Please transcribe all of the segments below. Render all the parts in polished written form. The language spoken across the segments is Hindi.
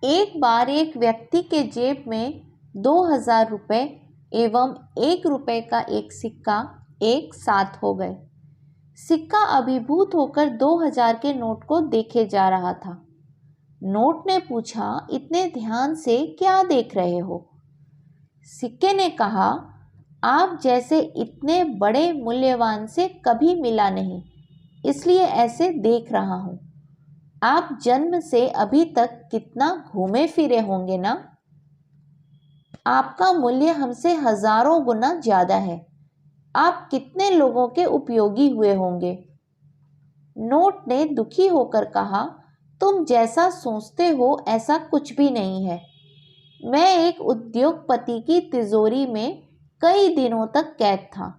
एक बार एक व्यक्ति के जेब में 2000 रुपये एवं 1 रुपये का एक सिक्का एक साथ हो गए। सिक्का अभिभूत होकर 2000 के नोट को देखे जा रहा था। नोट ने पूछा, इतने ध्यान से क्या देख रहे हो? सिक्के ने कहा, आप जैसे इतने बड़े मूल्यवान से कभी मिला नहीं, इसलिए ऐसे देख रहा हूं। आप जन्म से अभी तक कितना घूमे फिरे होंगे ना? आपका मूल्य हमसे हजारों गुना ज्यादा है। आप कितने लोगों के उपयोगी हुए होंगे। नोट ने दुखी होकर कहा, तुम जैसा सोचते हो ऐसा कुछ भी नहीं है। मैं एक उद्योगपति की तिजोरी में कई दिनों तक कैद था।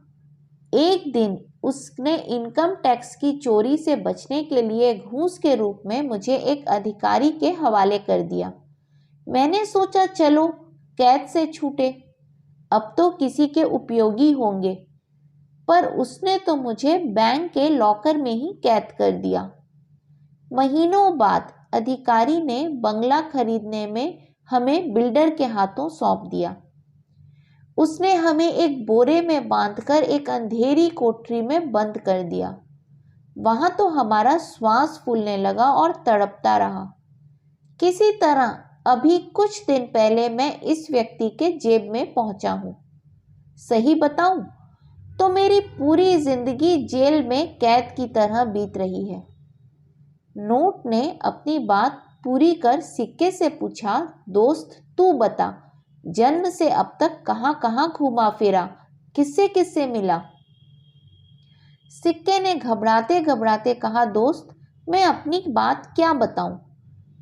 एक दिन उसने इनकम टैक्स की चोरी से बचने के लिए घूस के रूप में मुझे एक अधिकारी के हवाले कर दिया। मैंने सोचा चलो कैद से छूटे, अब तो किसी के उपयोगी होंगे, पर उसने तो मुझे बैंक के लॉकर में ही कैद कर दिया। महीनों बाद अधिकारी ने बंगला खरीदने में हमें बिल्डर के हाथों सौंप दिया। उसने हमें एक बोरे में बांधकर एक अंधेरी कोठरी में बंद कर दिया। वहां तो हमारा श्वास फूलने लगा और तड़पता रहा। किसी तरह अभी कुछ दिन पहले मैं इस व्यक्ति के जेब में पहुंचा हूं। सही बताऊं तो मेरी पूरी जिंदगी जेल में कैद की तरह बीत रही है। नोट ने अपनी बात पूरी कर सिक्के से पूछा, दोस्त तू बता, जन्म से अब तक कहां कहां घूमा फिरा, किससे किससे मिला? सिक्के ने घबराते घबराते कहा, दोस्त मैं अपनी बात क्या बताऊं।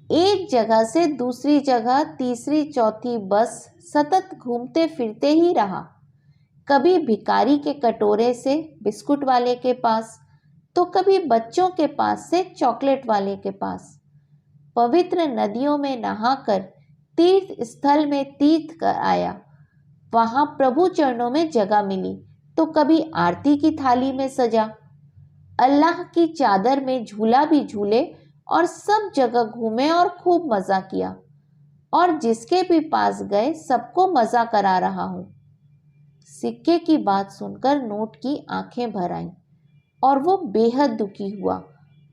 एक जगह से दूसरी जगह, तीसरी चौथी बस सतत घूमते फिरते ही रहा। कभी भिखारी के कटोरे से बिस्कुट वाले के पास, तो कभी बच्चों के पास से चॉकलेट वाले के पास। पवित्र नदियों में नहाकर तीर्थ स्थल में तीर्थ कर आया। वहां प्रभु चरणों में जगह मिली तो कभी आरती की थाली में सजा। अल्लाह की चादर में झूला भी झूले और सब जगह घूमे और खूब मजा किया। और जिसके भी पास गए सबको मजा करा रहा हूं। सिक्के की बात सुनकर नोट की आंखें भर आईं और वो बेहद दुखी हुआ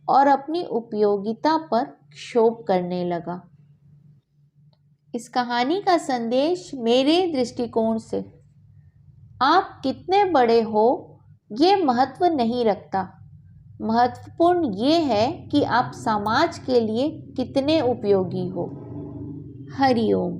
और अपनी उपयोगिता पर क्षोभ करने लगा। इस कहानी का संदेश मेरे दृष्टिकोण से, आप कितने बड़े हो ये महत्व नहीं रखता। महत्वपूर्ण ये है कि आप समाज के लिए कितने उपयोगी हो। हरि ओम।